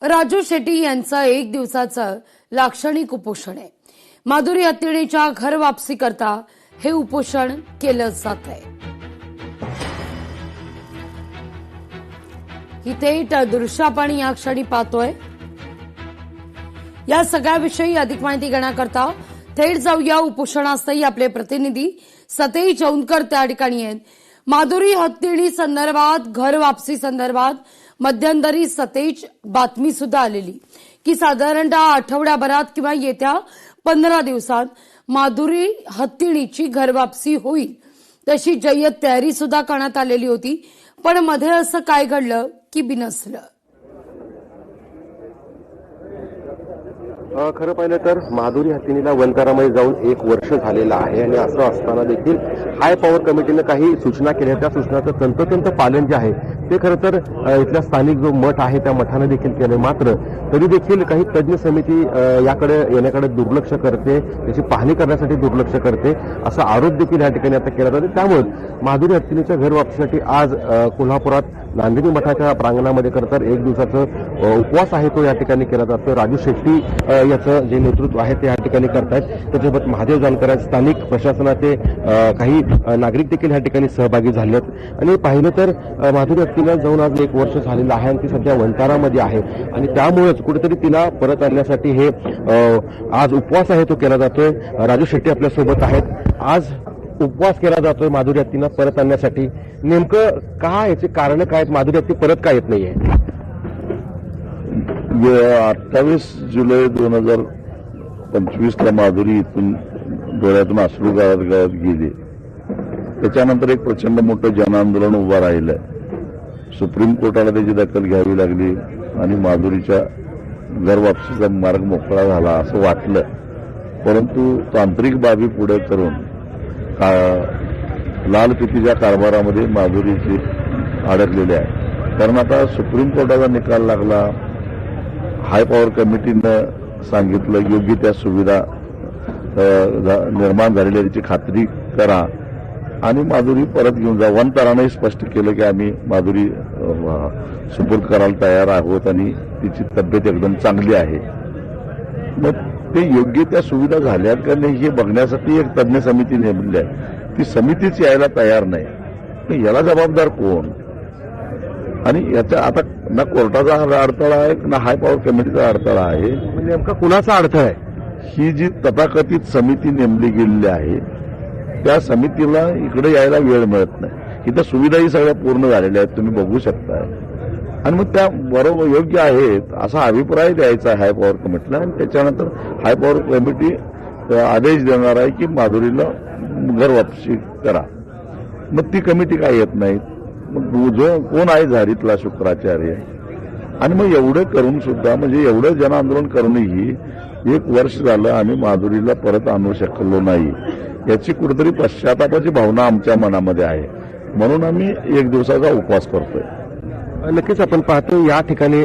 राजू शेट्टी यांचं 1 दिवसाचं लाक्षणिक उपोषण आहे। माधुरी हत्तीणीच्या घर वापसी करता हे उपोषण केलं जात आहे। ही थेट दृश्य आपण या क्षणी पाहतोय। या सगळ्याविषयी अधिक माहिती घेण्याकरता थेट जाऊया उपोषणास्थळी। आपले प्रतिनिधी सतेज औंधकर त्या ठिकाणी आहेत। माधुरी हत्तीणी संदर्भात घर वापसी संदर्भात मध्यंतरी सतेज बातमी सुद्धा आलेली की साधारणतः आठवड्याभरात किंवा येत्या 15 दिवसात माधुरी हत्तीणीची घर वापसी होईल, तशी जय्यत तयारी सुद्धा करण्यात आलेली होती। पण मध्ये असं काय घडलं की बिनसलं। खरं पाहिलं तर माधुरी हत्तीणीला वनकरामध्ये जाऊन 1 वर्ष झालेलं आहे आणि असं असताना देखील हाय पॉवर कमिटीने काही सूचना केल्या। त्या सूचनाचं तंतोतंत पालन जे आहे ते खरं तर इथल्या स्थानिक जो मठ आहे त्या मठाने देखील केले। मात्र तरी देखील काही तज्ञ समिती याकडे येण्याकडे दुर्लक्ष करते, त्याची पाहणी करण्यासाठी दुर्लक्ष करते, असा आरोप देखील या ठिकाणी आता केला जातो। त्यामुळे माधुरी हत्तीणीच्या घर वापसीसाठी आज कोल्हापुरात नांदिनी मठाच्या प्रांगणामध्ये खरं तर 1 दिवसाचा उपवास आहे तो या ठिकाणी केला जातो। राजू शेट्टी याचं जे नेतृत्व आहे ते या ठिकाणी करतायत। त्याच्यासोबत महादेव जानकर, स्थानिक प्रशासनाचे काही नागरिक देखील या ठिकाणी सहभागी झाले आहेत। आणि पाहिलं तर माधुरी हत्तीला जाऊन आज 1 वर्ष झालेलं आहे आणि ती सध्या वंतारामध्ये आहे आणि त्यामुळेच कुठेतरी तिला परत आणण्यासाठी हे आज उपवास आहे तो केला जातोय। राजू शेट्टी आपल्यासोबत आहेत। आज उपवास केला जातोय माधुरी हत्तींना परत आणण्यासाठी। नेमकं काय याचे कारण काय आहेत? माधुरी हत्ती परत का येत नाहीये? 28 जुलै 2025 ला माधुरी इथून डोळ्यातून अश्रू गाळत गाळत गेली। त्याच्यानंतर एक प्रचंड मोठं जनआंदोलन उभं राहिलं। सुप्रीम कोर्टाला त्याची दखल घ्यावी लागली आणि माधुरीच्या घर वापसीचा मार्ग मोकळा झाला असं वाटलं। परंतु तांत्रिक बाबी पुढे करून लाल फितीच्या कारभारामध्ये माधुरीची अडकलेली आहे। कारण आता सुप्रीम कोर्टाचा निकाल लागला, हाय पॉवर कमिटीनं सांगितलं योग्य त्या सुविधा निर्माण झालेल्या त्याची खात्री करा आणि माधुरी परत घेऊन जा। वनकरांनाही स्पष्ट केलं की आम्ही माधुरी सुपूर्द करायला तयार आहोत आणि तिची तब्येत एकदम चांगली आहे। मग ते योग्य त्या सुविधा झाल्यात का नाही हे बघण्यासाठी एक तज्ञ समिती नेमली आहे। ती समितीच यायला तयार नाही। याला जबाबदार कोण? आणि याचा आता ना कोर्टाचा अडथळा आहे ना हाय पॉवर कमिटीचा अडथळा आहे। नेमका कुणाचा अडथळा आहे? ही जी तथाकथित समिती नेमली गेलेली आहे त्या समितीला इकडे यायला वेळ मिळत नाही। इथं सुविधाही सगळ्या पूर्ण झालेल्या आहेत, तुम्ही बघू शकताय। आणि मग त्या बरोबर योग्य आहेत असा अभिप्राय द्यायचा हाय पॉवर कमिटीला आणि त्याच्यानंतर हाय पॉवर कमिटी आदेश देणार आहे की माधुरीला घर वापसी करा। मग ती कमिटी काय येत नाही। मग जो कोण आहे झारीतला शुक्राचार्य आणि मग एवढं करून सुद्धा म्हणजे एवढं जनआंदोलन करूनही 1 वर्ष झालं आणि माधुरीला परत आणू शकलो नाही। याची कुठेतरी पश्चातापाची भावना आमच्या मनामध्ये आहे, म्हणून आम्ही 1 दिवसाचा उपवास करतोय। नक्कीच आपण पाहतो या ठिकाणी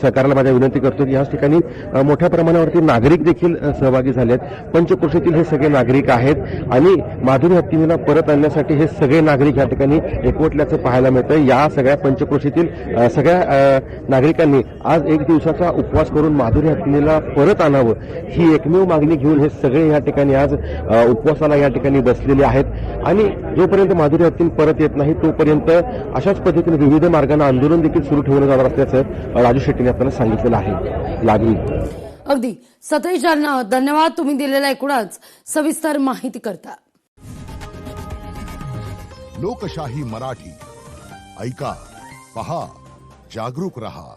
सरकारला माझ्या विनंती करतो की याच ठिकाणी मोठ्या प्रमाणावरती नागरिक देखील सहभागी झाले आहेत। पंचक्रोशीतील हे सगळे नागरिक आहेत आणि माधुरी हत्तीणीला परत आणण्यासाठी हे सगळे नागरिक या ठिकाणी एकवटल्याचं पाहायला मिळतं। या सगळ्या पंचक्रोशीतील सगळ्या नागरिकांनी आज 1 दिवसाचा उपवास करून माधुरी हत्तीणीला परत आणावं ही एकमेव मागणी घेऊन हे सगळे या ठिकाणी आज उपवासाला या ठिकाणी बसलेले आहेत। आणि जोपर्यंत माधुरी हत्तीणी परत येत नाही तोपर्यंत अशाच पद्धतीने विविध मार्गाने आंदोलन देखील सुरू ठेवलं जाणार असल्याचं राजू शेट्टीने आपल्याला सांगितलेलं आहे। लागली अगदी सतेज यांना धन्यवाद, तुम्ही दिलेल्या एकूणच सविस्तर माहिती करता। लोकशाही मराठी ऐका, पहा, जागरूक रहा।